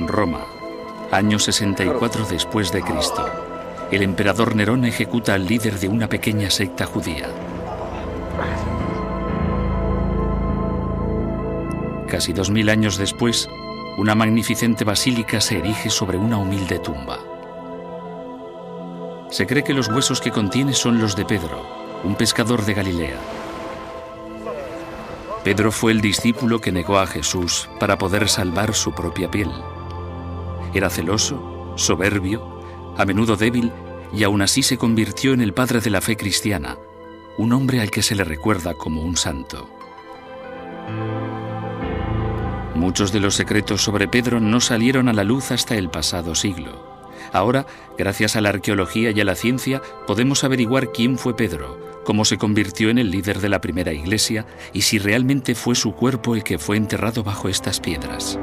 Roma, año 64 después de Cristo. El emperador Nerón ejecuta al líder de una pequeña secta judía. Casi 2000 años después, una magnificente basílica se erige sobre una humilde tumba. Se cree que los huesos que contiene son los de Pedro, un pescador de Galilea. Pedro fue el discípulo que negó a Jesús para poder salvar su propia piel. Era celoso, soberbio, a menudo débil, y aún así se convirtió en el padre de la fe cristiana, un hombre al que se le recuerda como un santo. Muchos de los secretos sobre Pedro no salieron a la luz hasta el pasado siglo. Ahora, gracias a la arqueología y a la ciencia, podemos averiguar quién fue Pedro, cómo se convirtió en el líder de la primera iglesia y si realmente fue su cuerpo el que fue enterrado bajo estas piedras.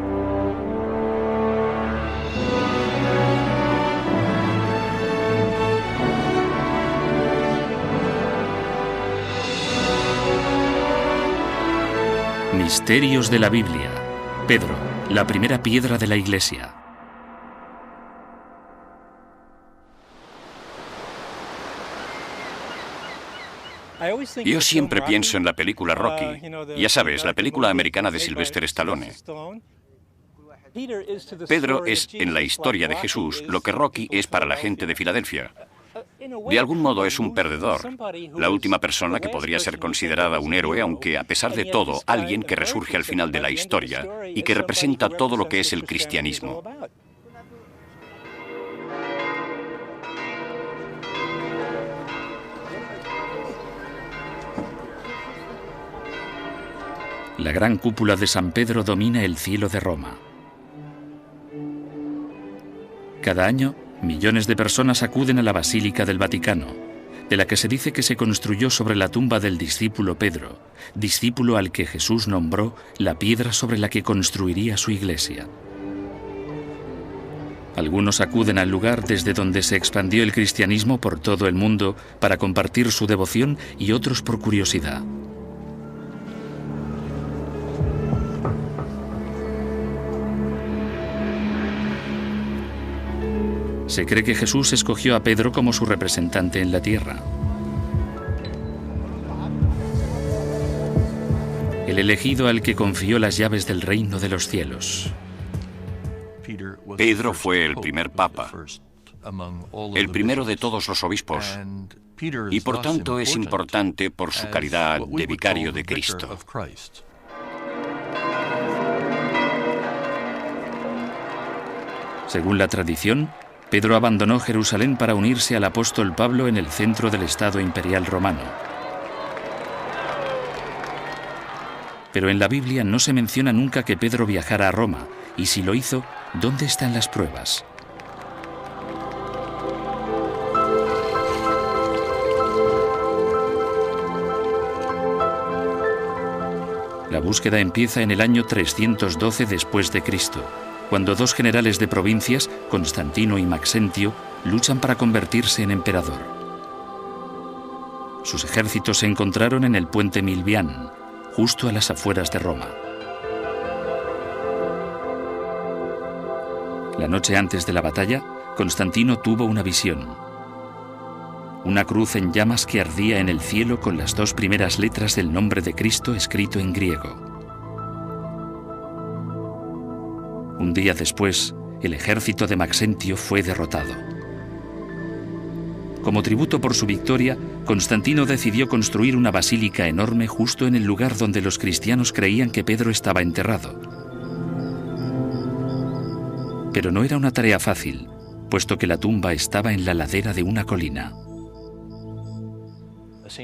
Misterios de la Biblia. Pedro, la primera piedra de la iglesia. Yo siempre pienso en la película Rocky. Ya sabes, la película americana de Sylvester Stallone. Pedro es, en la historia de Jesús, lo que Rocky es para la gente de Filadelfia. De algún modo es un perdedor, la última persona que podría ser considerada un héroe, aunque a pesar de todo, alguien que resurge al final de la historia y que representa todo lo que es el cristianismo. La gran cúpula de San Pedro domina el cielo de Roma. Cada año, millones de personas acuden a la Basílica del Vaticano, de la que se dice que se construyó sobre la tumba del discípulo Pedro, discípulo al que Jesús nombró la piedra sobre la que construiría su iglesia. Algunos acuden al lugar desde donde se expandió el cristianismo por todo el mundo para compartir su devoción y otros por curiosidad. Se cree que Jesús escogió a Pedro como su representante en la tierra. El elegido al que confió las llaves del reino de los cielos. Pedro fue el primer papa, el primero de todos los obispos, y por tanto es importante por su calidad de vicario de Cristo. Según la tradición, Pedro abandonó Jerusalén para unirse al apóstol Pablo en el centro del Estado imperial romano. Pero en la Biblia no se menciona nunca que Pedro viajara a Roma, y si lo hizo, ¿dónde están las pruebas? La búsqueda empieza en el año 312 después de Cristo, cuando dos generales de provincias, Constantino y Maxentio, luchan para convertirse en emperador. Sus ejércitos se encontraron en el puente Milvián, justo a las afueras de Roma. La noche antes de la batalla, Constantino tuvo una visión. Una cruz en llamas que ardía en el cielo con las dos primeras letras del nombre de Cristo escrito en griego. Un día después, el ejército de Maxentio fue derrotado. Como tributo por su victoria, Constantino decidió construir una basílica enorme justo en el lugar donde los cristianos creían que Pedro estaba enterrado. Pero no era una tarea fácil, puesto que la tumba estaba en la ladera de una colina.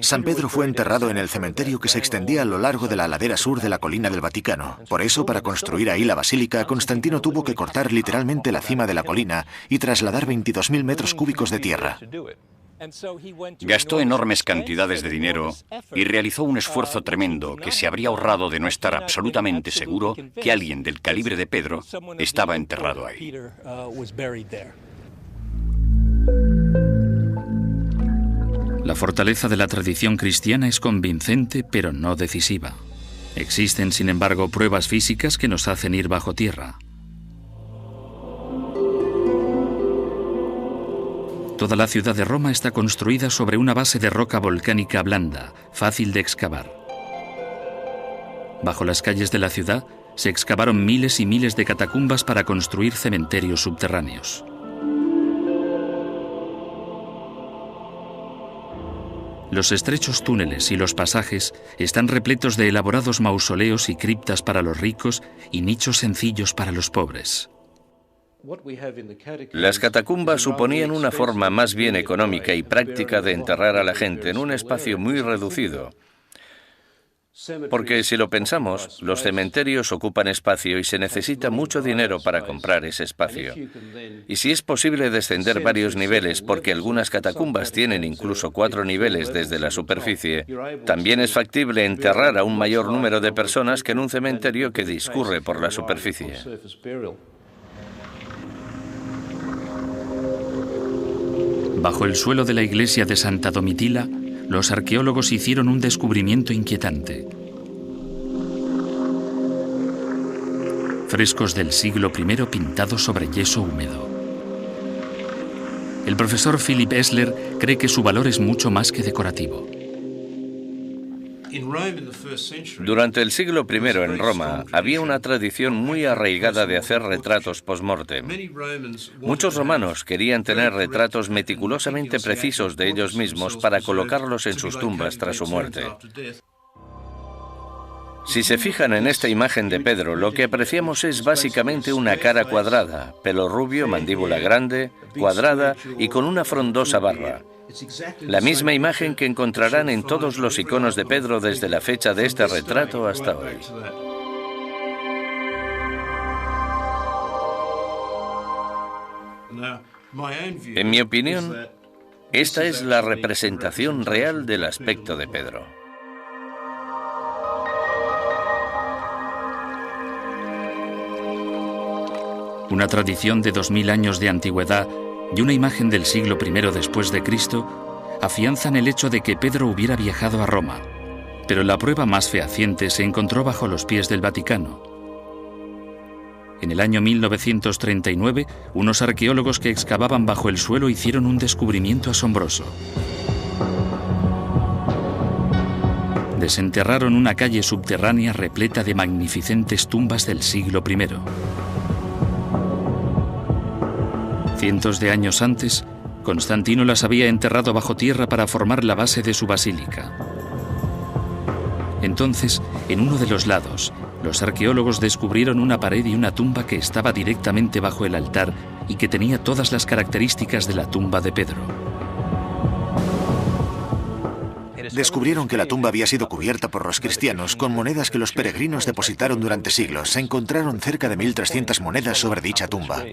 San Pedro fue enterrado en el cementerio que se extendía a lo largo de la ladera sur de la colina del Vaticano. Por eso, para construir ahí la basílica, Constantino tuvo que cortar literalmente la cima de la colina y trasladar 22.000 metros cúbicos de tierra. Gastó enormes cantidades de dinero y realizó un esfuerzo tremendo que se habría ahorrado de no estar absolutamente seguro que alguien del calibre de Pedro estaba enterrado ahí. La fortaleza de la tradición cristiana es convincente, pero no decisiva. Existen, sin embargo, pruebas físicas que nos hacen ir bajo tierra. Toda la ciudad de Roma está construida sobre una base de roca volcánica blanda, fácil de excavar. Bajo las calles de la ciudad se excavaron miles y miles de catacumbas para construir cementerios subterráneos. Los estrechos túneles y los pasajes están repletos de elaborados mausoleos y criptas para los ricos y nichos sencillos para los pobres. Las catacumbas suponían una forma más bien económica y práctica de enterrar a la gente en un espacio muy reducido. Porque si lo pensamos, los cementerios ocupan espacio y se necesita mucho dinero para comprar ese espacio. Y si es posible descender varios niveles, porque algunas catacumbas tienen incluso 4 niveles desde la superficie, también es factible enterrar a un mayor número de personas que en un cementerio que discurre por la superficie. Bajo el suelo de la iglesia de Santa Domitila, los arqueólogos hicieron un descubrimiento inquietante. Frescos del siglo I pintados sobre yeso húmedo. El profesor Philip Esler cree que su valor es mucho más que decorativo. Durante el siglo I en Roma había una tradición muy arraigada de hacer retratos post-mortem. Muchos romanos querían tener retratos meticulosamente precisos de ellos mismos para colocarlos en sus tumbas tras su muerte. Si se fijan en esta imagen de Pedro, lo que apreciamos es básicamente una cara cuadrada, pelo rubio, mandíbula grande, cuadrada y con una frondosa barba. La misma imagen que encontrarán en todos los iconos de Pedro desde la fecha de este retrato hasta hoy. En mi opinión, esta es la representación real del aspecto de Pedro. Una tradición de 2000 años de antigüedad y una imagen del siglo I después de Cristo afianzan el hecho de que Pedro hubiera viajado a Roma, pero la prueba más fehaciente se encontró bajo los pies del Vaticano. En el año 1939, unos arqueólogos que excavaban bajo el suelo hicieron un descubrimiento asombroso. Desenterraron una calle subterránea repleta de magnificentes tumbas del siglo I. Cientos de años antes, Constantino las había enterrado bajo tierra para formar la base de su basílica. Entonces, en uno de los lados, los arqueólogos descubrieron una pared y una tumba que estaba directamente bajo el altar y que tenía todas las características de la tumba de Pedro. Descubrieron que la tumba había sido cubierta por los cristianos con monedas que los peregrinos depositaron durante siglos. Se encontraron cerca de 1.300 monedas sobre dicha tumba.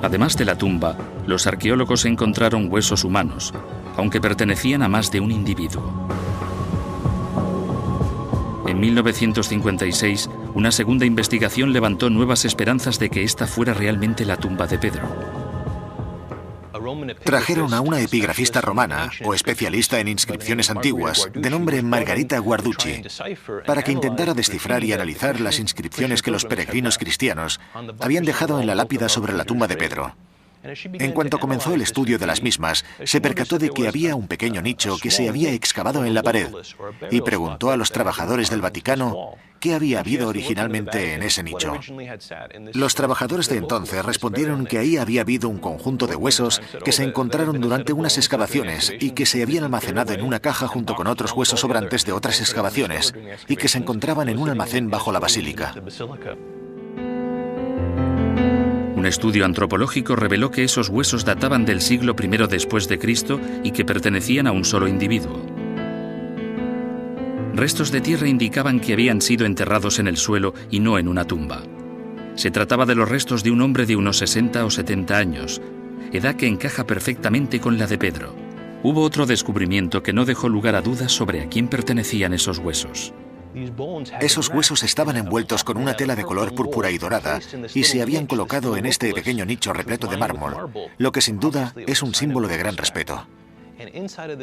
Además de la tumba, los arqueólogos encontraron huesos humanos, aunque pertenecían a más de un individuo. En 1956, una segunda investigación levantó nuevas esperanzas de que esta fuera realmente la tumba de Pedro. Trajeron a una epigrafista romana, o especialista en inscripciones antiguas, de nombre Margarita Guarducci, para que intentara descifrar y analizar las inscripciones que los peregrinos cristianos habían dejado en la lápida sobre la tumba de Pedro. En cuanto comenzó el estudio de las mismas, se percató de que había un pequeño nicho que se había excavado en la pared y preguntó a los trabajadores del Vaticano qué había habido originalmente en ese nicho. Los trabajadores de entonces respondieron que ahí había habido un conjunto de huesos que se encontraron durante unas excavaciones y que se habían almacenado en una caja junto con otros huesos sobrantes de otras excavaciones y que se encontraban en un almacén bajo la basílica. Un estudio antropológico reveló que esos huesos databan del siglo I después de Cristo y que pertenecían a un solo individuo. Restos de tierra indicaban que habían sido enterrados en el suelo y no en una tumba. Se trataba de los restos de un hombre de unos 60 o 70 años, edad que encaja perfectamente con la de Pedro. Hubo otro descubrimiento que no dejó lugar a dudas sobre a quién pertenecían esos huesos. Esos huesos estaban envueltos con una tela de color púrpura y dorada y se habían colocado en este pequeño nicho repleto de mármol, lo que sin duda es un símbolo de gran respeto.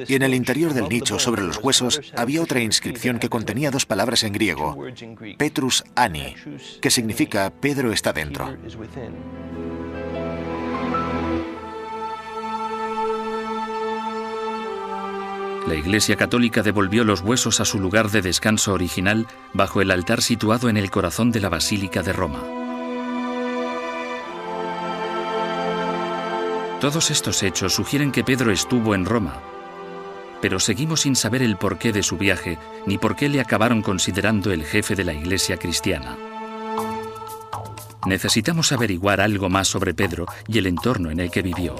Y en el interior del nicho, sobre los huesos, había otra inscripción que contenía 2 palabras en griego, Petrus Ani, que significa Pedro está dentro. La Iglesia Católica devolvió los huesos a su lugar de descanso original bajo el altar situado en el corazón de la Basílica de Roma. Todos estos hechos sugieren que Pedro estuvo en Roma, pero seguimos sin saber el porqué de su viaje ni por qué le acabaron considerando el jefe de la Iglesia cristiana. Necesitamos averiguar algo más sobre Pedro y el entorno en el que vivió.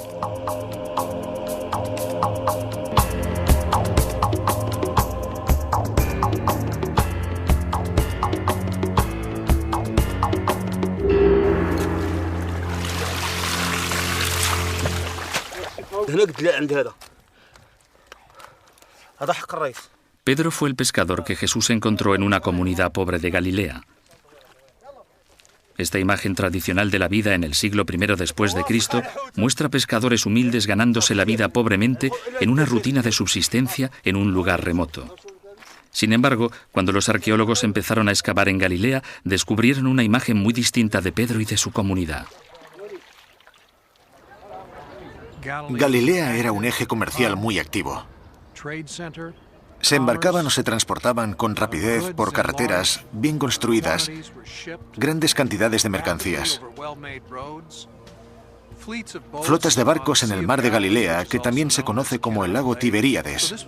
Pedro fue el pescador que Jesús encontró en una comunidad pobre de Galilea. Esta imagen tradicional de la vida en el siglo I después de Cristo muestra pescadores humildes ganándose la vida pobremente en una rutina de subsistencia en un lugar remoto. Sin embargo, cuando los arqueólogos empezaron a excavar en Galilea, descubrieron una imagen muy distinta de Pedro y de su comunidad. Galilea era un eje comercial muy activo. Se embarcaban o se transportaban con rapidez por carreteras bien construidas grandes cantidades de mercancías. Flotas de barcos en el mar de Galilea, que también se conoce como el lago Tiberíades.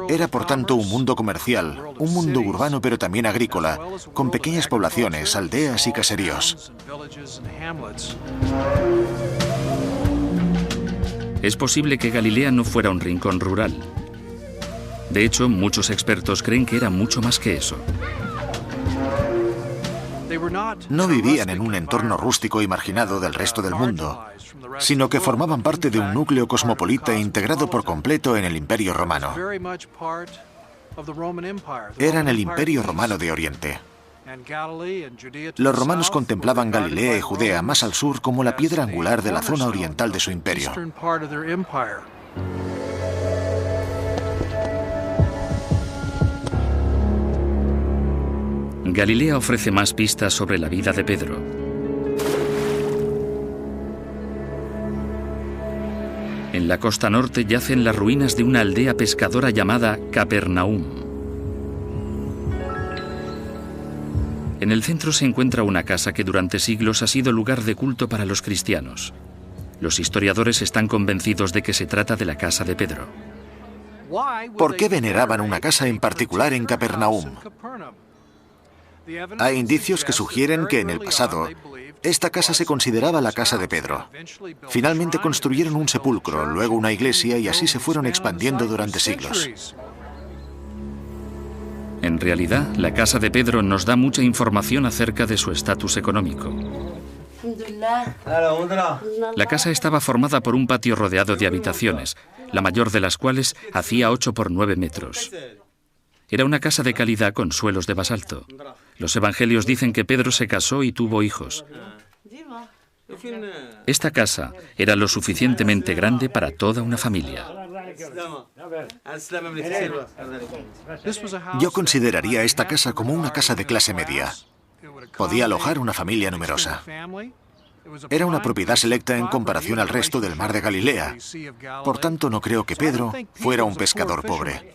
Era por tanto un mundo comercial, un mundo urbano pero también agrícola, con pequeñas poblaciones, aldeas y caseríos. Es posible que Galilea no fuera un rincón rural. De hecho, muchos expertos creen que era mucho más que eso. No vivían en un entorno rústico y marginado del resto del mundo, sino que formaban parte de un núcleo cosmopolita integrado por completo en el Imperio Romano. Eran el Imperio Romano de Oriente. Los romanos contemplaban Galilea y Judea más al sur como la piedra angular de la zona oriental de su imperio. Galilea ofrece más pistas sobre la vida de Pedro. En la costa norte yacen las ruinas de una aldea pescadora llamada Capernaum. En el centro se encuentra una casa que durante siglos ha sido lugar de culto para los cristianos. Los historiadores están convencidos de que se trata de la casa de Pedro. ¿Por qué veneraban una casa en particular en Capernaum? Hay indicios que sugieren que en el pasado esta casa se consideraba la casa de Pedro. Finalmente construyeron un sepulcro, luego una iglesia y así se fueron expandiendo durante siglos. En realidad, la casa de Pedro nos da mucha información acerca de su estatus económico. La casa estaba formada por un patio rodeado de habitaciones, la mayor de las cuales hacía 8 por 9 metros. Era una casa de calidad con suelos de basalto. Los evangelios dicen que Pedro se casó y tuvo hijos. Esta casa era lo suficientemente grande para toda una familia. Yo consideraría esta casa como una casa de clase media. Podía alojar una familia numerosa. Era una propiedad selecta en comparación al resto del mar de Galilea. Por tanto, no creo que Pedro fuera un pescador pobre.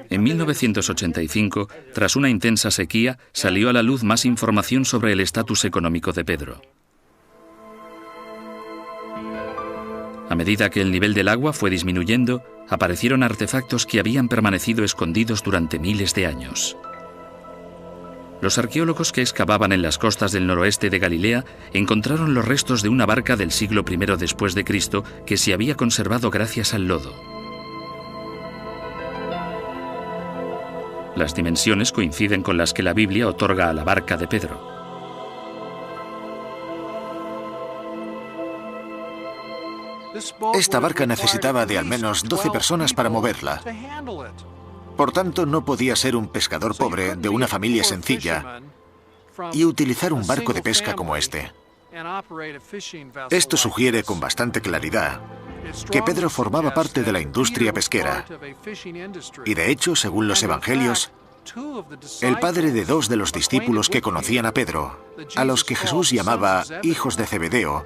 En 1985, tras una intensa sequía, salió a la luz más información sobre el estatus económico de Pedro. A medida que el nivel del agua fue disminuyendo, aparecieron artefactos que habían permanecido escondidos durante miles de años. Los arqueólogos que excavaban en las costas del noroeste de Galilea encontraron los restos de una barca del siglo I después de Cristo que se había conservado gracias al lodo. Las dimensiones coinciden con las que la Biblia otorga a la barca de Pedro. Esta barca necesitaba de al menos 12 personas para moverla. Por tanto, no podía ser un pescador pobre de una familia sencilla y utilizar un barco de pesca como este. Esto sugiere con bastante claridad que Pedro formaba parte de la industria pesquera. Y de hecho, según los evangelios, el padre de 2 de los discípulos que conocían a Pedro, a los que Jesús llamaba hijos de Zebedeo,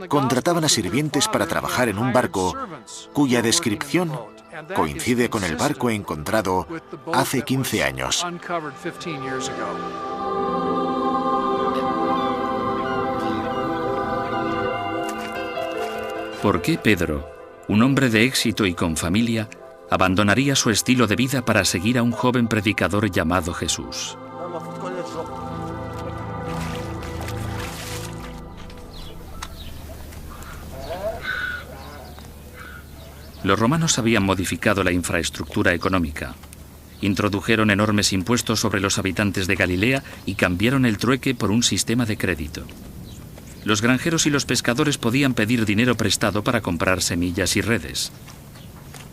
contrataban a sirvientes para trabajar en un barco cuya descripción coincide con el barco encontrado hace 15 años. ¿Por qué Pedro, un hombre de éxito y con familia, abandonaría su estilo de vida para seguir a un joven predicador llamado Jesús? Los romanos habían modificado la infraestructura económica. Introdujeron enormes impuestos sobre los habitantes de Galilea y cambiaron el trueque por un sistema de crédito. Los granjeros y los pescadores podían pedir dinero prestado para comprar semillas y redes.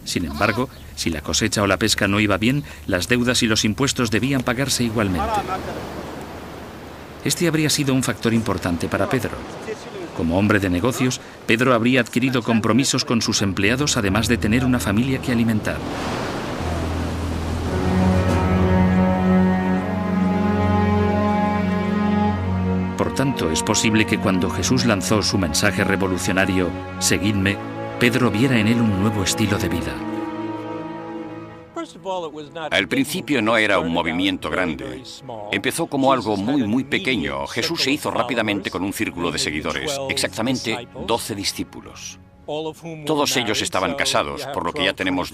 Sin embargo, si la cosecha o la pesca no iba bien, las deudas y los impuestos debían pagarse igualmente. Este habría sido un factor importante para Pedro. Como hombre de negocios, Pedro habría adquirido compromisos con sus empleados, además de tener una familia que alimentar. Por tanto, es posible que cuando Jesús lanzó su mensaje revolucionario, «Seguidme», Pedro viera en él un nuevo estilo de vida. Al principio no era un movimiento grande. Empezó como algo muy pequeño. Jesús se hizo rápidamente con un círculo de seguidores, exactamente 12 discípulos. Todos ellos estaban casados, por lo que ya tenemos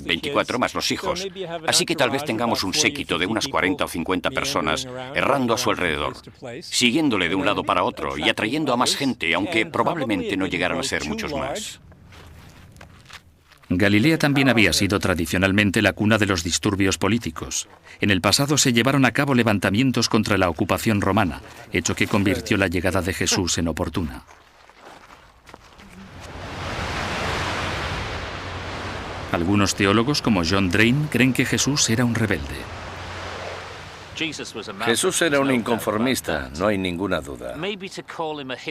24 más los hijos. Así que tal vez tengamos un séquito de unas 40 o 50 personas errando a su alrededor, siguiéndole de un lado para otro y atrayendo a más gente, aunque probablemente no llegaran a ser muchos más. Galilea también había sido tradicionalmente la cuna de los disturbios políticos. En el pasado se llevaron a cabo levantamientos contra la ocupación romana, hecho que convirtió la llegada de Jesús en oportuna. Algunos teólogos, como John Drain, creen que Jesús era un rebelde. Jesús era un inconformista, no hay ninguna duda.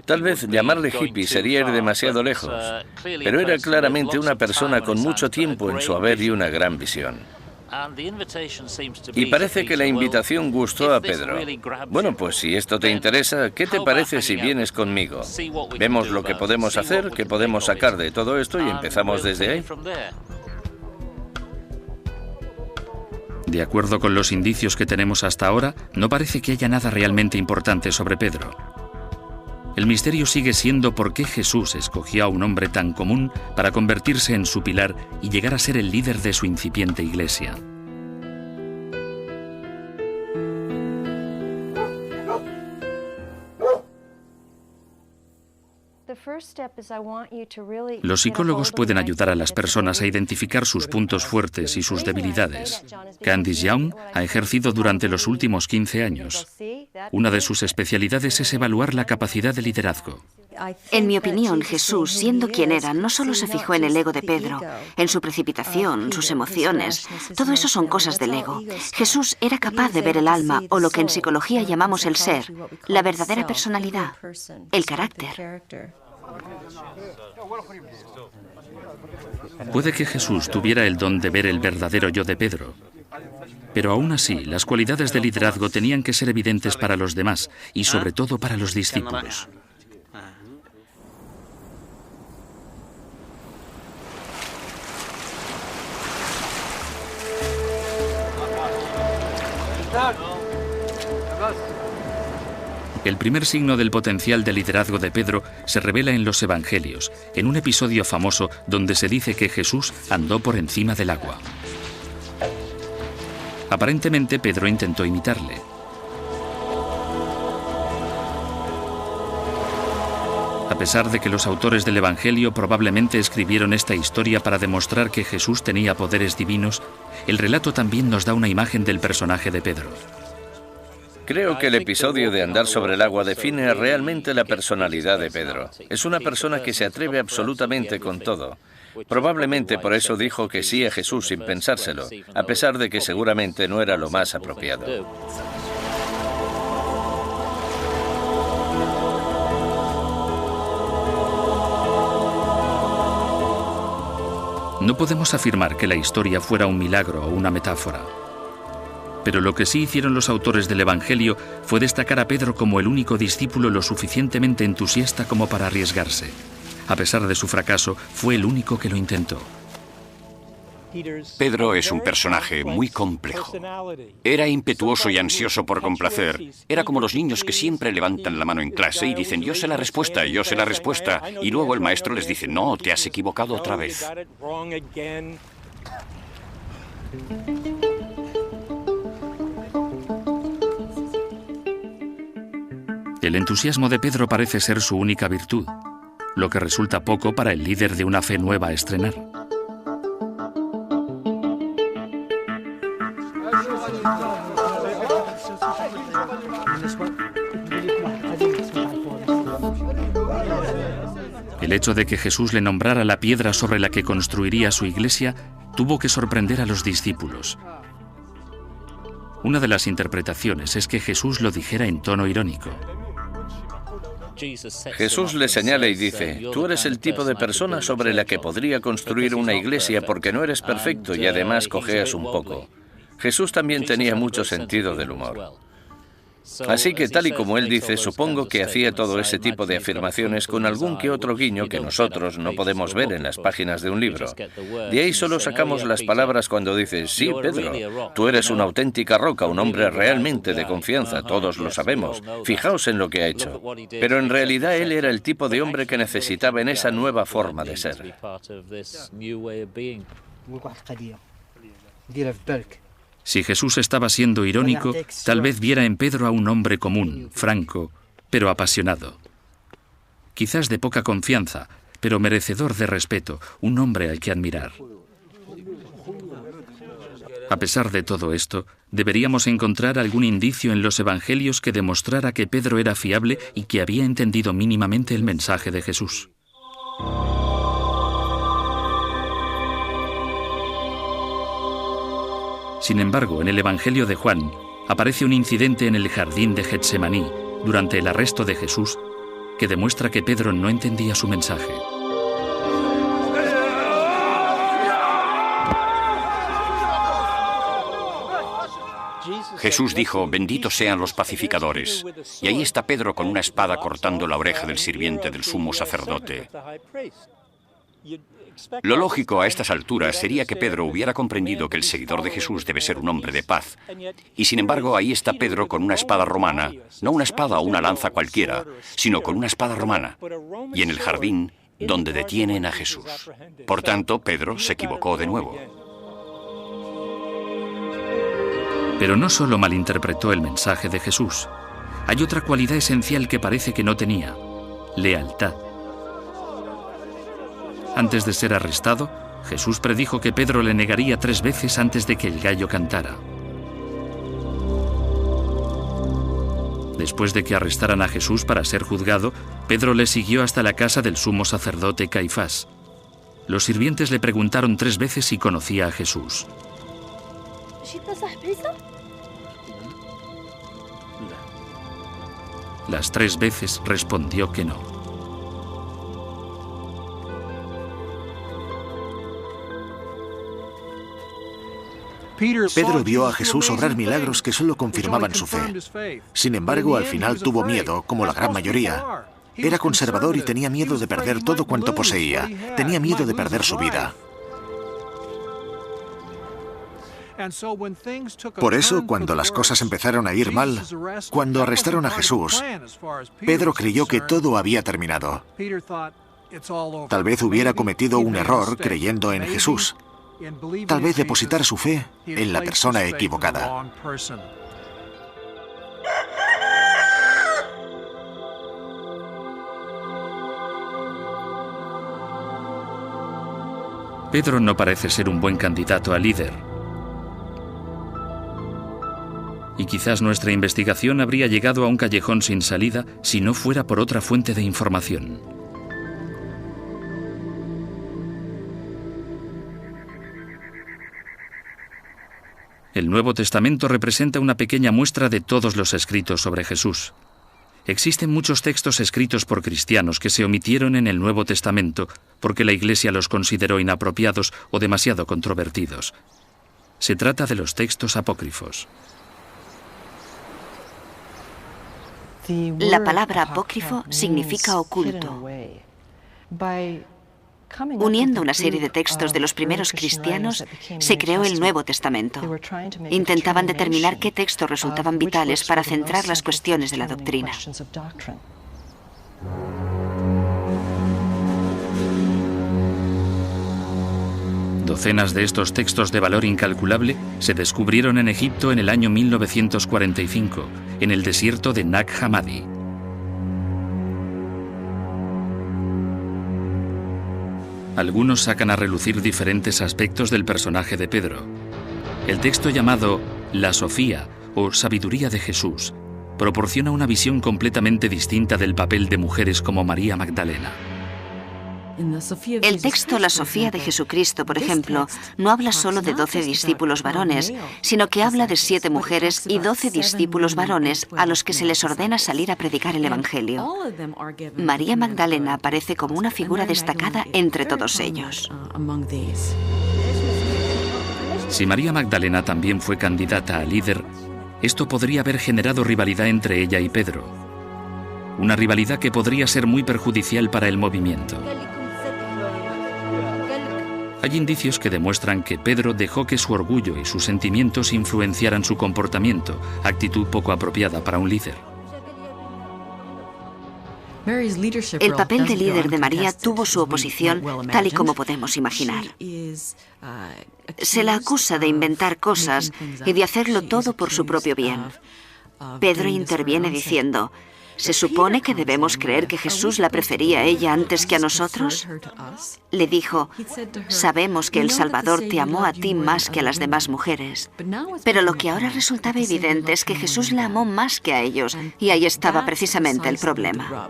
Tal vez llamarle hippie sería ir demasiado lejos, pero era claramente una persona con mucho tiempo en su haber y una gran visión. Y parece que la invitación gustó a Pedro. Bueno, pues si esto te interesa, ¿qué te parece si vienes conmigo? Vemos lo que podemos hacer, qué podemos sacar de todo esto y empezamos desde ahí. De acuerdo con los indicios que tenemos hasta ahora, no parece que haya nada realmente importante sobre Pedro. El misterio sigue siendo por qué Jesús escogió a un hombre tan común para convertirse en su pilar y llegar a ser el líder de su incipiente iglesia. Los psicólogos pueden ayudar a las personas a identificar sus puntos fuertes y sus debilidades. Candice Young ha ejercido durante los últimos 15 años. Una de sus especialidades es evaluar la capacidad de liderazgo. En mi opinión, Jesús, siendo quien era, no solo se fijó en el ego de Pedro, en su precipitación, sus emociones. Todo eso son cosas del ego. Jesús era capaz de ver el alma, o lo que en psicología llamamos el ser, la verdadera personalidad, el carácter. Puede que Jesús tuviera el don de ver el verdadero yo de Pedro, pero aún así, las cualidades de liderazgo tenían que ser evidentes para los demás y sobre todo para los discípulos. El primer signo del potencial de liderazgo de Pedro se revela en los Evangelios, en un episodio famoso donde se dice que Jesús andó por encima del agua. Aparentemente Pedro intentó imitarle. A pesar de que los autores del Evangelio probablemente escribieron esta historia para demostrar que Jesús tenía poderes divinos, el relato también nos da una imagen del personaje de Pedro. Creo que el episodio de andar sobre el agua define realmente la personalidad de Pedro. Es una persona que se atreve absolutamente con todo. Probablemente por eso dijo que sí a Jesús sin pensárselo, a pesar de que seguramente no era lo más apropiado. No podemos afirmar que la historia fuera un milagro o una metáfora. Pero lo que sí hicieron los autores del Evangelio fue destacar a Pedro como el único discípulo lo suficientemente entusiasta como para arriesgarse. A pesar de su fracaso, fue el único que lo intentó. Pedro es un personaje muy complejo. Era impetuoso y ansioso por complacer. Era como los niños que siempre levantan la mano en clase y dicen, yo sé la respuesta, yo sé la respuesta. Y luego el maestro les dice, no, te has equivocado otra vez. El entusiasmo de Pedro parece ser su única virtud, lo que resulta poco para el líder de una fe nueva a estrenar. El hecho de que Jesús le nombrara la piedra sobre la que construiría su iglesia tuvo que sorprender a los discípulos. Una de las interpretaciones es que Jesús lo dijera en tono irónico. Jesús le señala y dice, tú eres el tipo de persona sobre la que podría construir una iglesia porque no eres perfecto y además cojeas un poco. Jesús también tenía mucho sentido del humor. Así que tal y como él dice, supongo que hacía todo ese tipo de afirmaciones con algún que otro guiño que nosotros no podemos ver en las páginas de un libro. De ahí solo sacamos las palabras cuando dice, sí, Pedro, tú eres una auténtica roca, un hombre realmente de confianza, todos lo sabemos. Fijaos en lo que ha hecho. Pero en realidad él era el tipo de hombre que necesitaba en esa nueva forma de ser. Si Jesús estaba siendo irónico, tal vez viera en Pedro a un hombre común, franco, pero apasionado. Quizás de poca confianza, pero merecedor de respeto, un hombre al que admirar. A pesar de todo esto, deberíamos encontrar algún indicio en los evangelios que demostrara que Pedro era fiable y que había entendido mínimamente el mensaje de Jesús. Sin embargo, en el Evangelio de Juan, aparece un incidente en el jardín de Getsemaní, durante el arresto de Jesús, que demuestra que Pedro no entendía su mensaje. Jesús dijo, benditos sean los pacificadores. Y ahí está Pedro con una espada cortando la oreja del sirviente del sumo sacerdote. Lo lógico a estas alturas sería que Pedro hubiera comprendido que el seguidor de Jesús debe ser un hombre de paz. Y sin embargo, ahí está Pedro con una espada romana, no una espada o una lanza cualquiera, sino con una espada romana, y en el jardín donde detienen a Jesús. Por tanto, Pedro se equivocó de nuevo. Pero no solo malinterpretó el mensaje de Jesús. Hay otra cualidad esencial que parece que no tenía: lealtad. Antes de ser arrestado, Jesús predijo que Pedro le negaría 3 veces antes de que el gallo cantara. Después de que arrestaran a Jesús para ser juzgado, Pedro le siguió hasta la casa del sumo sacerdote Caifás. Los sirvientes le preguntaron 3 veces si conocía a Jesús. Las 3 veces respondió que no. Pedro vio a Jesús obrar milagros que solo confirmaban su fe. Sin embargo, al final tuvo miedo, como la gran mayoría. Era conservador y tenía miedo de perder todo cuanto poseía. Tenía miedo de perder su vida. Por eso, cuando las cosas empezaron a ir mal, cuando arrestaron a Jesús, Pedro creyó que todo había terminado. Tal vez hubiera cometido un error creyendo en Jesús. Tal vez depositar su fe en la persona equivocada. Pedro no parece ser un buen candidato a líder. Y quizás nuestra investigación habría llegado a un callejón sin salida si no fuera por otra fuente de información. El Nuevo Testamento representa una pequeña muestra de todos los escritos sobre Jesús. Existen muchos textos escritos por cristianos que se omitieron en el Nuevo Testamento porque la Iglesia los consideró inapropiados o demasiado controvertidos. Se trata de los textos apócrifos. La palabra apócrifo significa oculto. Uniendo una serie de textos de los primeros cristianos, se creó el Nuevo Testamento. Intentaban determinar qué textos resultaban vitales para centrar las cuestiones de la doctrina. Docenas de estos textos de valor incalculable se descubrieron en Egipto en el año 1945, en el desierto de Nag Hammadi. Algunos sacan a relucir diferentes aspectos del personaje de Pedro. El texto llamado La Sofía o Sabiduría de Jesús proporciona una visión completamente distinta del papel de mujeres como María Magdalena. El texto La Sofía de Jesucristo, por ejemplo, no habla solo de 12 discípulos varones, sino que habla de 7 mujeres y 12 discípulos varones a los que se les ordena salir a predicar el Evangelio. María Magdalena aparece como una figura destacada entre todos ellos. Si María Magdalena también fue candidata a líder, esto podría haber generado rivalidad entre ella y Pedro. Una rivalidad que podría ser muy perjudicial para el movimiento. Hay indicios que demuestran que Pedro dejó que su orgullo y sus sentimientos influenciaran su comportamiento, actitud poco apropiada para un líder. El papel de líder de María tuvo su oposición, tal y como podemos imaginar. Se la acusa de inventar cosas y de hacerlo todo por su propio bien. Pedro interviene diciendo: ¿se supone que debemos creer que Jesús la prefería a ella antes que a nosotros? Le dijo: sabemos que el Salvador te amó a ti más que a las demás mujeres. Pero lo que ahora resultaba evidente es que Jesús la amó más que a ellos, y ahí estaba precisamente el problema.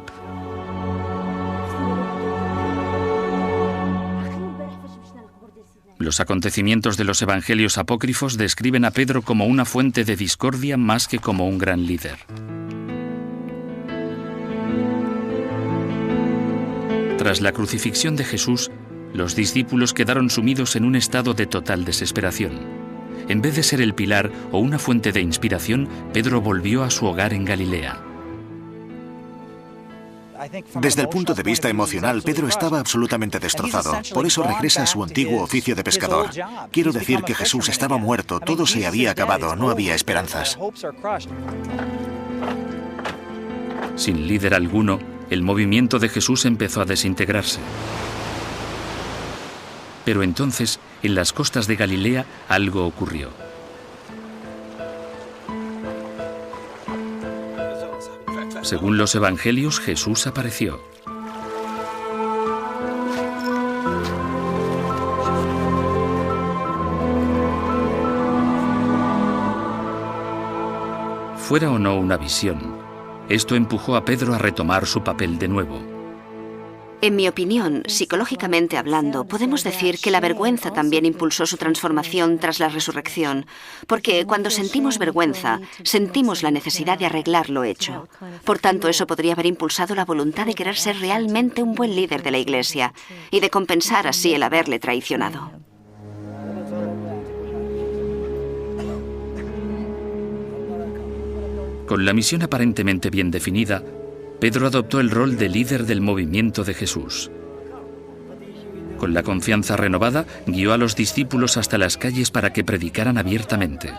Los acontecimientos de los evangelios apócrifos describen a Pedro como una fuente de discordia más que como un gran líder. Tras la crucifixión de Jesús, los discípulos quedaron sumidos en un estado de total desesperación. En vez de ser el pilar o una fuente de inspiración, Pedro volvió a su hogar en Galilea. Desde el punto de vista emocional, Pedro estaba absolutamente destrozado. Por eso regresa a su antiguo oficio de pescador. Quiero decir que Jesús estaba muerto, todo se había acabado, no había esperanzas. Sin líder alguno, el movimiento de Jesús empezó a desintegrarse. Pero entonces, en las costas de Galilea, algo ocurrió. Según los evangelios, Jesús apareció. Fuera o no una visión, esto empujó a Pedro a retomar su papel de nuevo. En mi opinión, psicológicamente hablando, podemos decir que la vergüenza también impulsó su transformación tras la resurrección, porque cuando sentimos vergüenza, sentimos la necesidad de arreglar lo hecho. Por tanto, eso podría haber impulsado la voluntad de querer ser realmente un buen líder de la Iglesia y de compensar así el haberle traicionado. Con la misión aparentemente bien definida, Pedro adoptó el rol de líder del movimiento de Jesús. Con la confianza renovada, guió a los discípulos hasta las calles para que predicaran abiertamente.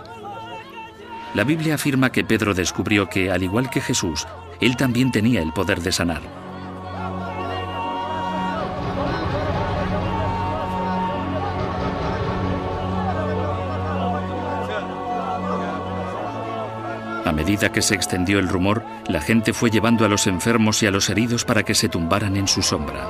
La Biblia afirma que Pedro descubrió que, al igual que Jesús, él también tenía el poder de sanar. A medida que se extendió el rumor, la gente fue llevando a los enfermos y a los heridos para que se tumbaran en su sombra.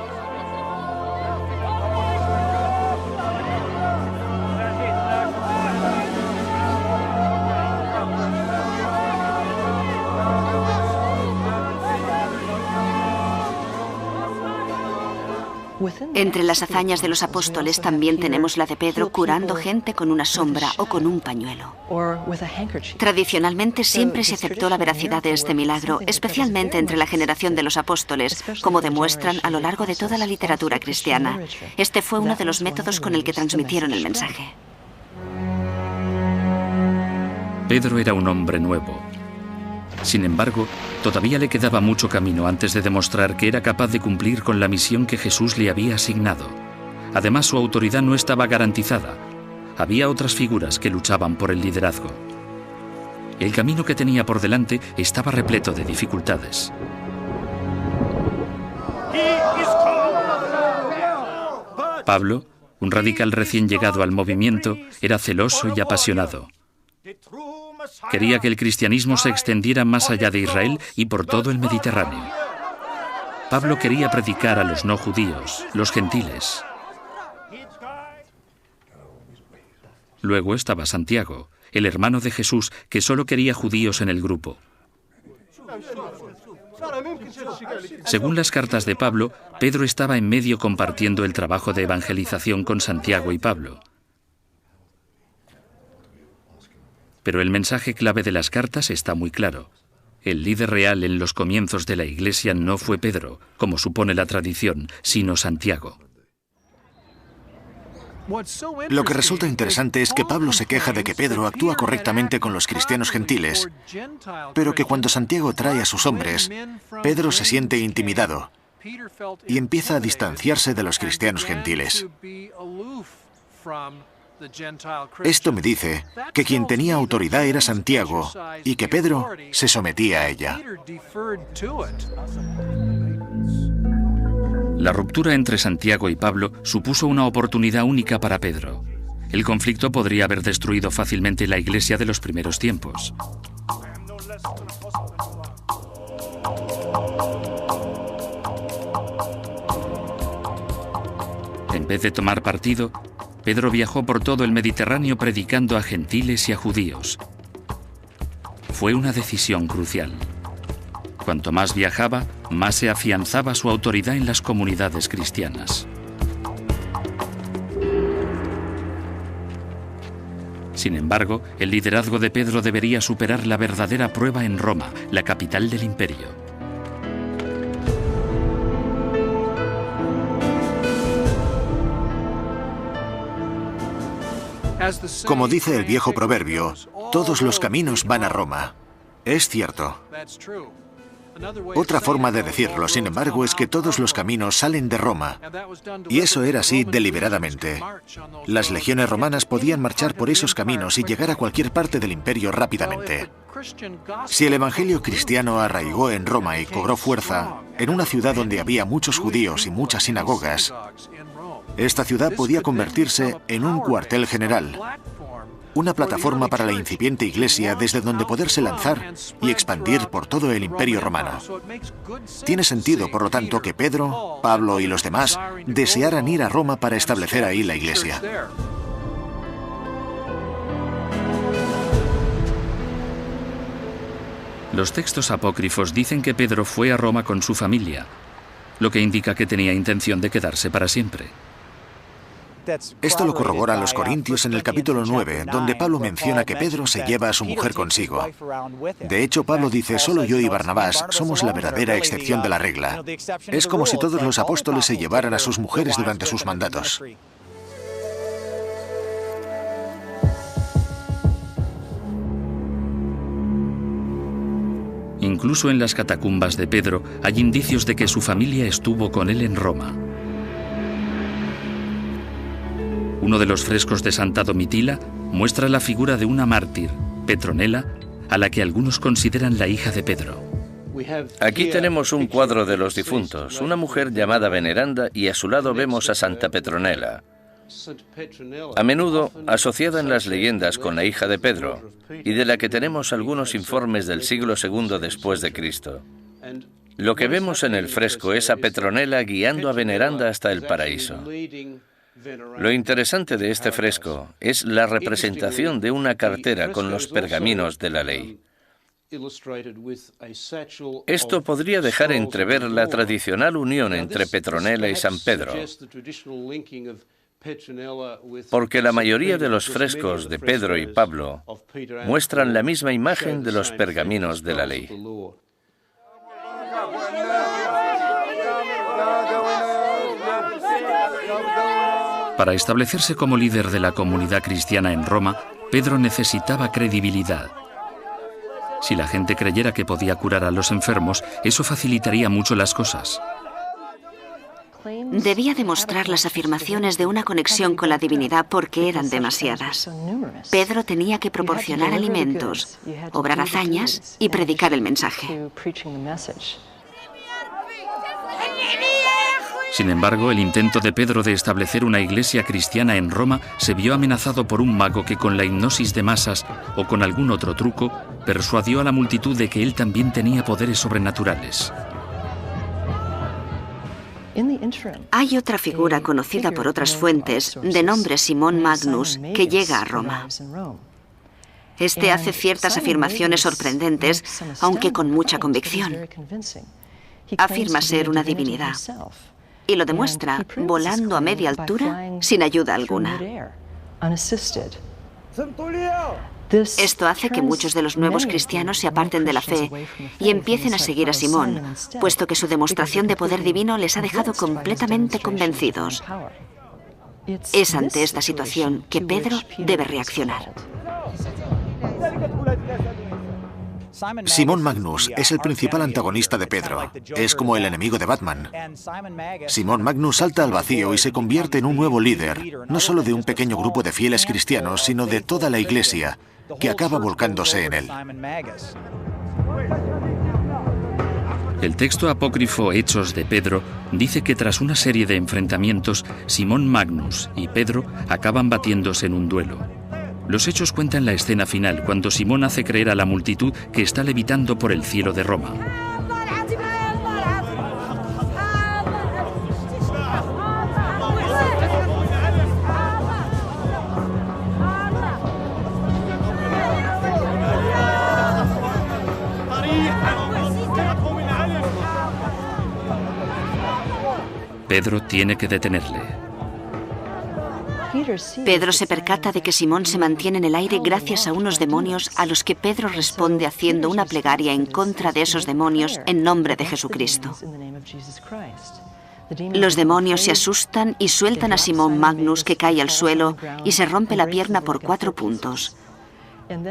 Entre las hazañas de los apóstoles también tenemos la de Pedro curando gente con una sombra o con un pañuelo. Tradicionalmente siempre se aceptó la veracidad de este milagro, especialmente entre la generación de los apóstoles, como demuestran a lo largo de toda la literatura cristiana. Este fue uno de los métodos con el que transmitieron el mensaje. Pedro era un hombre nuevo. Sin embargo, todavía le quedaba mucho camino antes de demostrar que era capaz de cumplir con la misión que Jesús le había asignado. Además, su autoridad no estaba garantizada. Había otras figuras que luchaban por el liderazgo. El camino que tenía por delante estaba repleto de dificultades. Pablo, un radical recién llegado al movimiento, era celoso y apasionado. Quería que el cristianismo se extendiera más allá de Israel y por todo el Mediterráneo. Pablo quería predicar a los no judíos, los gentiles. Luego estaba Santiago, el hermano de Jesús, que solo quería judíos en el grupo. Según las cartas de Pablo, Pedro estaba en medio compartiendo el trabajo de evangelización con Santiago y Pablo. Pero el mensaje clave de las cartas está muy claro. El líder real en los comienzos de la Iglesia no fue Pedro, como supone la tradición, sino Santiago. Lo que resulta interesante es que Pablo se queja de que Pedro actúa correctamente con los cristianos gentiles, pero que cuando Santiago trae a sus hombres, Pedro se siente intimidado y empieza a distanciarse de los cristianos gentiles. Esto me dice que quien tenía autoridad era Santiago y que Pedro se sometía a ella. La ruptura entre Santiago y Pablo supuso una oportunidad única para Pedro. El conflicto podría haber destruido fácilmente la Iglesia de los primeros tiempos. En vez de tomar partido, Pedro viajó por todo el Mediterráneo predicando a gentiles y a judíos. Fue una decisión crucial. Cuanto más viajaba, más se afianzaba su autoridad en las comunidades cristianas. Sin embargo, el liderazgo de Pedro debería superar la verdadera prueba en Roma, la capital del imperio. Como dice el viejo proverbio, todos los caminos van a Roma. Es cierto. Otra forma de decirlo, sin embargo, es que todos los caminos salen de Roma. Y eso era así deliberadamente. Las legiones romanas podían marchar por esos caminos y llegar a cualquier parte del imperio rápidamente. Si el evangelio cristiano arraigó en Roma y cobró fuerza, en una ciudad donde había muchos judíos y muchas sinagogas, esta ciudad podía convertirse en un cuartel general, una plataforma para la incipiente iglesia desde donde poderse lanzar y expandir por todo el imperio romano. Tiene sentido, por lo tanto, que Pedro, Pablo y los demás desearan ir a Roma para establecer ahí la iglesia. Los textos apócrifos dicen que Pedro fue a Roma con su familia, lo que indica que tenía intención de quedarse para siempre. Esto lo corroboran los Corintios en el capítulo 9, donde Pablo menciona que Pedro se lleva a su mujer consigo. De hecho, Pablo dice, solo yo y Barnabás somos la verdadera excepción de la regla. Es como si todos los apóstoles se llevaran a sus mujeres durante sus mandatos. Incluso en las catacumbas de Pedro hay indicios de que su familia estuvo con él en Roma. Uno de los frescos de Santa Domitila muestra la figura de una mártir, Petronela, a la que algunos consideran la hija de Pedro. Aquí tenemos un cuadro de los difuntos, una mujer llamada Veneranda, y a su lado vemos a Santa Petronela, a menudo asociada en las leyendas con la hija de Pedro, y de la que tenemos algunos informes del siglo II después de Cristo. Lo que vemos en el fresco es a Petronela guiando a Veneranda hasta el paraíso. Lo interesante de este fresco es la representación de una cartera con los pergaminos de la ley. Esto podría dejar entrever la tradicional unión entre Petronella y San Pedro, porque la mayoría de los frescos de Pedro y Pablo muestran la misma imagen de los pergaminos de la ley. Para establecerse como líder de la comunidad cristiana en Roma, Pedro necesitaba credibilidad. Si la gente creyera que podía curar a los enfermos, eso facilitaría mucho las cosas. Debía demostrar las afirmaciones de una conexión con la divinidad porque eran demasiadas. Pedro tenía que proporcionar alimentos, obrar hazañas y predicar el mensaje. Sin embargo, el intento de Pedro de establecer una iglesia cristiana en Roma se vio amenazado por un mago que con la hipnosis de masas o con algún otro truco persuadió a la multitud de que él también tenía poderes sobrenaturales. Hay otra figura conocida por otras fuentes, de nombre Simón Magnus, que llega a Roma. Este hace ciertas afirmaciones sorprendentes, aunque con mucha convicción. Afirma ser una divinidad. Y lo demuestra volando a media altura sin ayuda alguna. Esto hace que muchos de los nuevos cristianos se aparten de la fe y empiecen a seguir a Simón, puesto que su demostración de poder divino les ha dejado completamente convencidos. Es ante esta situación que Pedro debe reaccionar. Simón Magnus es el principal antagonista de Pedro. Es como el enemigo de Batman. Simón Magnus salta al vacío y se convierte en un nuevo líder, no solo de un pequeño grupo de fieles cristianos, sino de toda la iglesia, que acaba volcándose en él. El texto apócrifo Hechos de Pedro dice que tras una serie de enfrentamientos, Simón Magnus y Pedro acaban batiéndose en un duelo. Los hechos cuentan la escena final, cuando Simón hace creer a la multitud que está levitando por el cielo de Roma. Pedro tiene que detenerle. Pedro se percata de que Simón se mantiene en el aire gracias a unos demonios a los que Pedro responde haciendo una plegaria en contra de esos demonios en nombre de Jesucristo. Los demonios se asustan y sueltan a Simón Magnus, que cae al suelo y se rompe la pierna por 4 puntos.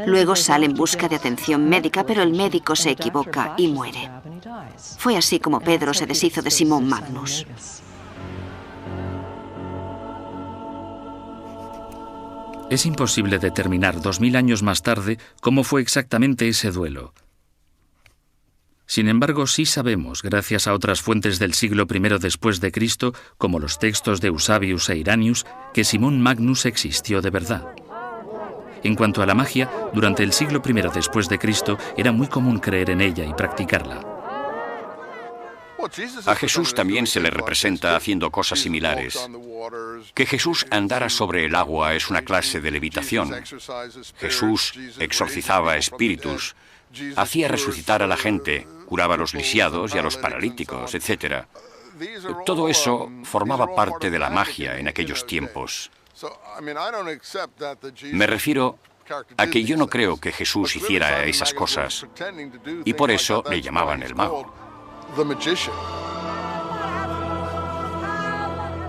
Luego sale en busca de atención médica, pero el médico se equivoca y muere. Fue así como Pedro se deshizo de Simón Magnus. Es imposible determinar 2000 años más tarde cómo fue exactamente ese duelo. Sin embargo, sí sabemos, gracias a otras fuentes del siglo I después de Cristo, como los textos de Eusebius e Irenaeus, que Simón Magnus existió de verdad. En cuanto a la magia, durante el siglo I después de Cristo era muy común creer en ella y practicarla. A Jesús también se le representa haciendo cosas similares. Que Jesús andara sobre el agua es una clase de levitación. Jesús exorcizaba espíritus, hacía resucitar a la gente, curaba a los lisiados y a los paralíticos, etc. Todo eso formaba parte de la magia en aquellos tiempos. Me refiero a que yo no creo que Jesús hiciera esas cosas, y por eso le llamaban el mago.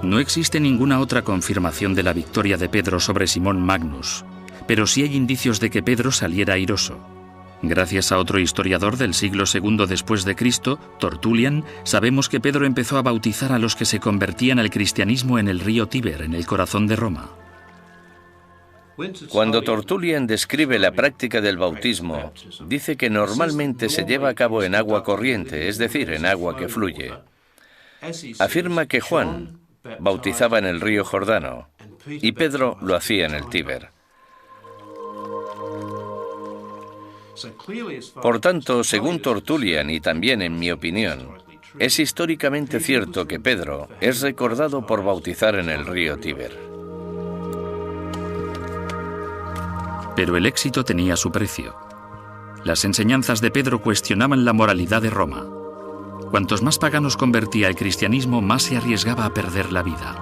No existe ninguna otra confirmación de la victoria de Pedro sobre Simón Magnus, pero sí hay indicios de que Pedro saliera airoso. Gracias a otro historiador del siglo II después de Cristo, Tertullian, sabemos que Pedro empezó a bautizar a los que se convertían al cristianismo en el río Tíber, en el corazón de Roma. Cuando Tertullian describe la práctica del bautismo, dice que normalmente se lleva a cabo en agua corriente, es decir, en agua que fluye. Afirma que Juan bautizaba en el río Jordano y Pedro lo hacía en el Tíber. Por tanto, según Tertullian y también en mi opinión, es históricamente cierto que Pedro es recordado por bautizar en el río Tíber. Pero el éxito tenía su precio. Las enseñanzas de Pedro cuestionaban la moralidad de Roma. Cuantos más paganos convertía al cristianismo, más se arriesgaba a perder la vida.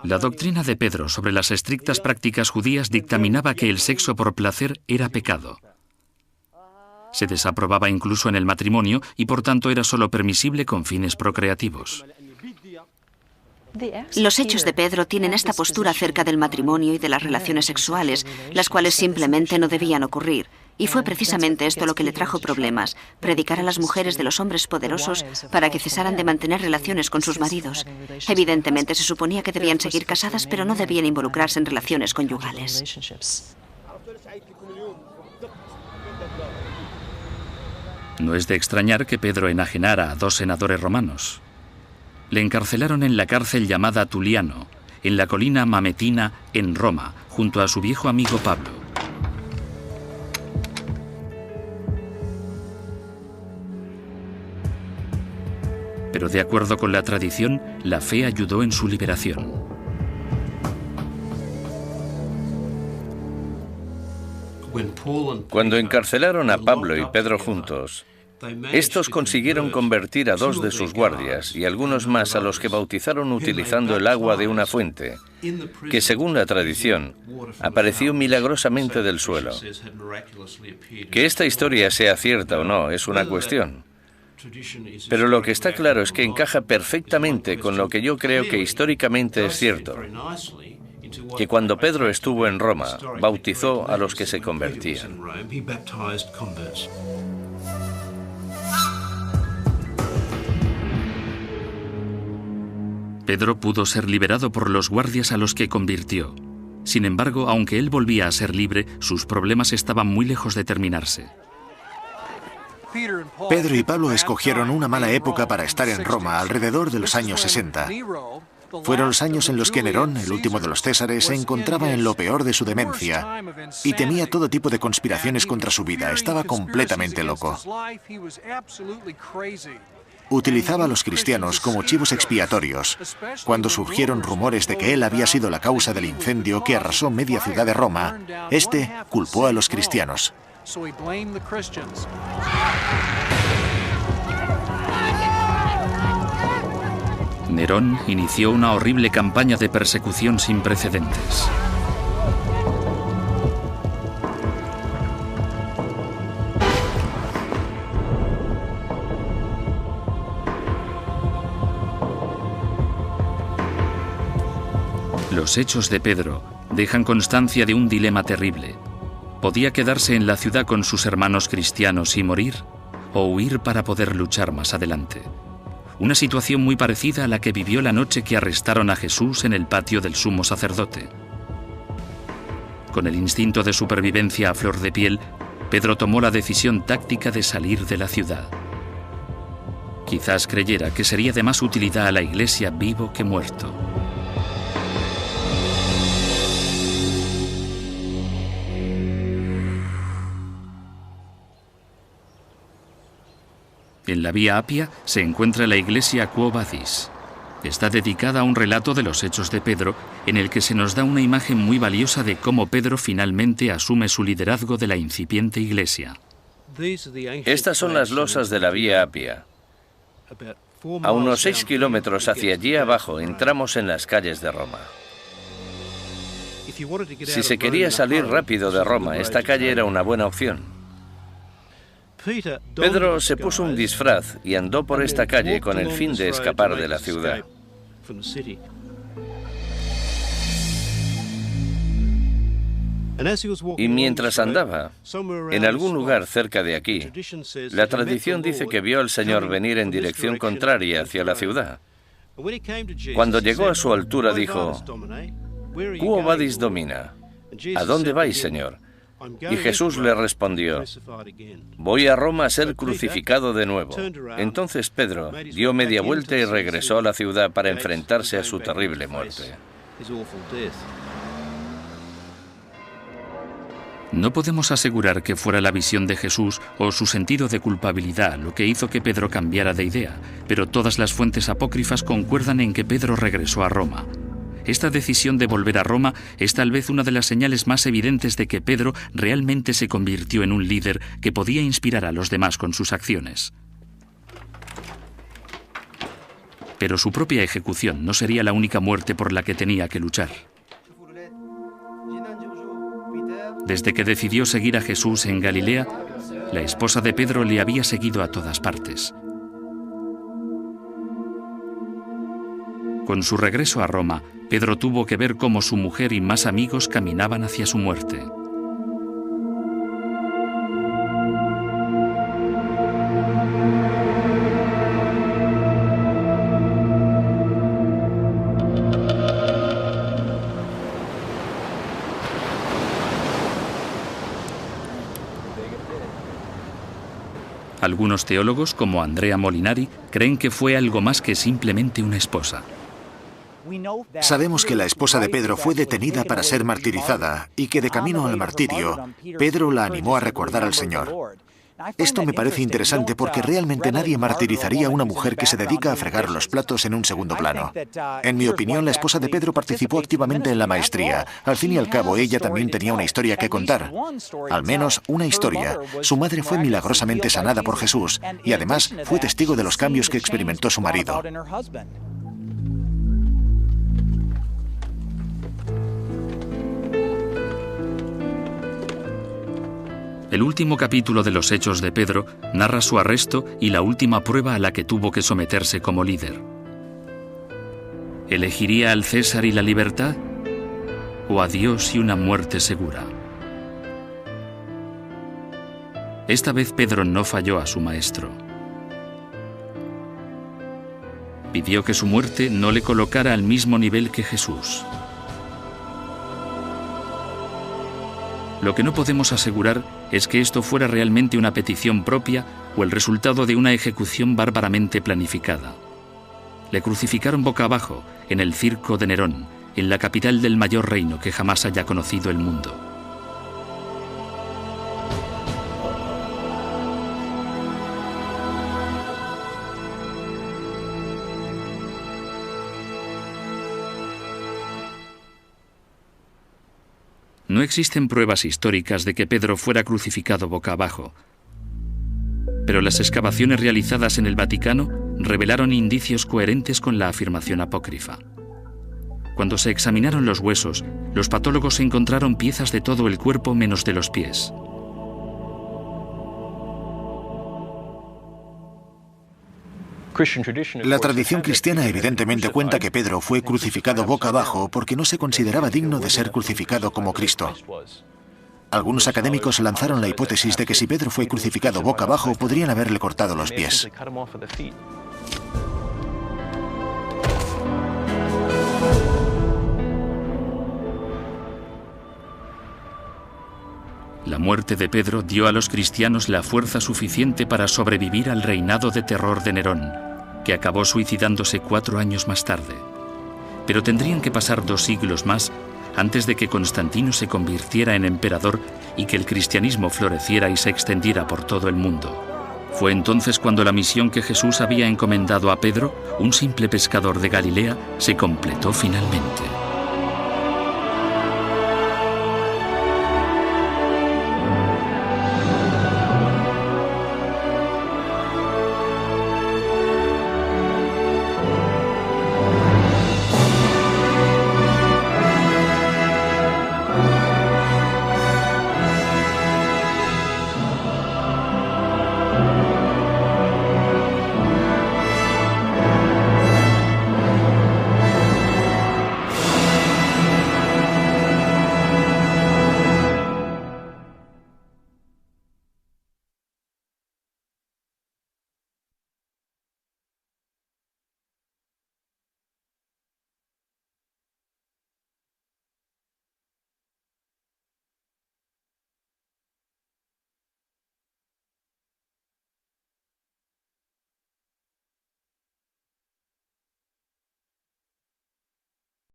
La doctrina de Pedro sobre las estrictas prácticas judías dictaminaba que el sexo por placer era pecado. Se desaprobaba incluso en el matrimonio y por tanto era solo permisible con fines procreativos. Los hechos de Pedro tienen esta postura acerca del matrimonio y de las relaciones sexuales, las cuales simplemente no debían ocurrir. Y fue precisamente esto lo que le trajo problemas, predicar a las mujeres de los hombres poderosos para que cesaran de mantener relaciones con sus maridos. Evidentemente se suponía que debían seguir casadas, pero no debían involucrarse en relaciones conyugales. No es de extrañar que Pedro enajenara a 2 senadores romanos. Le encarcelaron en la cárcel llamada Tuliano, en la colina Mametina, en Roma, junto a su viejo amigo Pablo. Pero de acuerdo con la tradición, la fe ayudó en su liberación. Cuando encarcelaron a Pablo y Pedro juntos, estos consiguieron convertir a 2 de sus guardias y algunos más a los que bautizaron utilizando el agua de una fuente, que según la tradición, apareció milagrosamente del suelo. Que esta historia sea cierta o no es una cuestión. Pero lo que está claro es que encaja perfectamente con lo que yo creo que históricamente es cierto, que cuando Pedro estuvo en Roma, bautizó a los que se convertían. Pedro pudo ser liberado por los guardias a los que convirtió. Sin embargo, aunque él volvía a ser libre, sus problemas estaban muy lejos de terminarse. Pedro y Pablo escogieron una mala época para estar en Roma alrededor de los años 60. Fueron los años en los que Nerón, el último de los Césares, se encontraba en lo peor de su demencia y temía todo tipo de conspiraciones contra su vida. Estaba completamente loco. Utilizaba a los cristianos como chivos expiatorios. Cuando surgieron rumores de que él había sido la causa del incendio que arrasó media ciudad de Roma, este culpó a los cristianos. Nerón inició una horrible campaña de persecución sin precedentes. Los hechos de Pedro dejan constancia de un dilema terrible. ¿Podía quedarse en la ciudad con sus hermanos cristianos y morir? ¿O huir para poder luchar más adelante? Una situación muy parecida a la que vivió la noche que arrestaron a Jesús en el patio del sumo sacerdote. Con el instinto de supervivencia a flor de piel, Pedro tomó la decisión táctica de salir de la ciudad. Quizás creyera que sería de más utilidad a la iglesia vivo que muerto. En la Vía Apia se encuentra la iglesia Quo Vadis. Está dedicada a un relato de los hechos de Pedro, en el que se nos da una imagen muy valiosa de cómo Pedro finalmente asume su liderazgo de la incipiente iglesia. Estas son las losas de la Vía Apia. A unos 6 kilómetros hacia allí abajo entramos en las calles de Roma. Si se quería salir rápido de Roma, esta calle era una buena opción. Pedro se puso un disfraz y andó por esta calle con el fin de escapar de la ciudad. Y mientras andaba, en algún lugar cerca de aquí, la tradición dice que vio al Señor venir en dirección contraria hacia la ciudad. Cuando llegó a su altura dijo: «Quo vadis domina? ¿A dónde vais, Señor?» Y Jesús le respondió: «Voy a Roma a ser crucificado de nuevo». Entonces Pedro dio media vuelta y regresó a la ciudad para enfrentarse a su terrible muerte. No podemos asegurar que fuera la visión de Jesús o su sentido de culpabilidad lo que hizo que Pedro cambiara de idea, pero todas las fuentes apócrifas concuerdan en que Pedro regresó a Roma. Esta decisión de volver a Roma es tal vez una de las señales más evidentes de que Pedro realmente se convirtió en un líder que podía inspirar a los demás con sus acciones. Pero su propia ejecución no sería la única muerte por la que tenía que luchar. Desde que decidió seguir a Jesús en Galilea, la esposa de Pedro le había seguido a todas partes. Con su regreso a Roma, Pedro tuvo que ver cómo su mujer y más amigos caminaban hacia su muerte. Algunos teólogos, como Andrea Molinari, creen que fue algo más que simplemente una esposa. Sabemos que la esposa de Pedro fue detenida para ser martirizada y que de camino al martirio, Pedro la animó a recordar al Señor. Esto me parece interesante porque realmente nadie martirizaría a una mujer que se dedica a fregar los platos en un segundo plano. En mi opinión, la esposa de Pedro participó activamente en la maestría. Al fin y al cabo, ella también tenía una historia que contar. Al menos una historia. Su madre fue milagrosamente sanada por Jesús y además fue testigo de los cambios que experimentó su marido. El último capítulo de los Hechos de Pedro narra su arresto y la última prueba a la que tuvo que someterse como líder. ¿Elegiría al César y la libertad? ¿O a Dios y una muerte segura? Esta vez Pedro no falló a su maestro. Pidió que su muerte no le colocara al mismo nivel que Jesús. Lo que no podemos asegurar es que esto fuera realmente una petición propia o el resultado de una ejecución bárbaramente planificada. Le crucificaron boca abajo en el circo de Nerón, en la capital del mayor reino que jamás haya conocido el mundo. No existen pruebas históricas de que Pedro fuera crucificado boca abajo, pero las excavaciones realizadas en el Vaticano revelaron indicios coherentes con la afirmación apócrifa. Cuando se examinaron los huesos, los patólogos encontraron piezas de todo el cuerpo menos de los pies. La tradición cristiana evidentemente cuenta que Pedro fue crucificado boca abajo porque no se consideraba digno de ser crucificado como Cristo. Algunos académicos lanzaron la hipótesis de que si Pedro fue crucificado boca abajo, podrían haberle cortado los pies. La muerte de Pedro dio a los cristianos la fuerza suficiente para sobrevivir al reinado de terror de Nerón, que acabó suicidándose 4 años más tarde. Pero tendrían que pasar 2 siglos más antes de que Constantino se convirtiera en emperador y que el cristianismo floreciera y se extendiera por todo el mundo. Fue entonces cuando la misión que Jesús había encomendado a Pedro, un simple pescador de Galilea, se completó finalmente.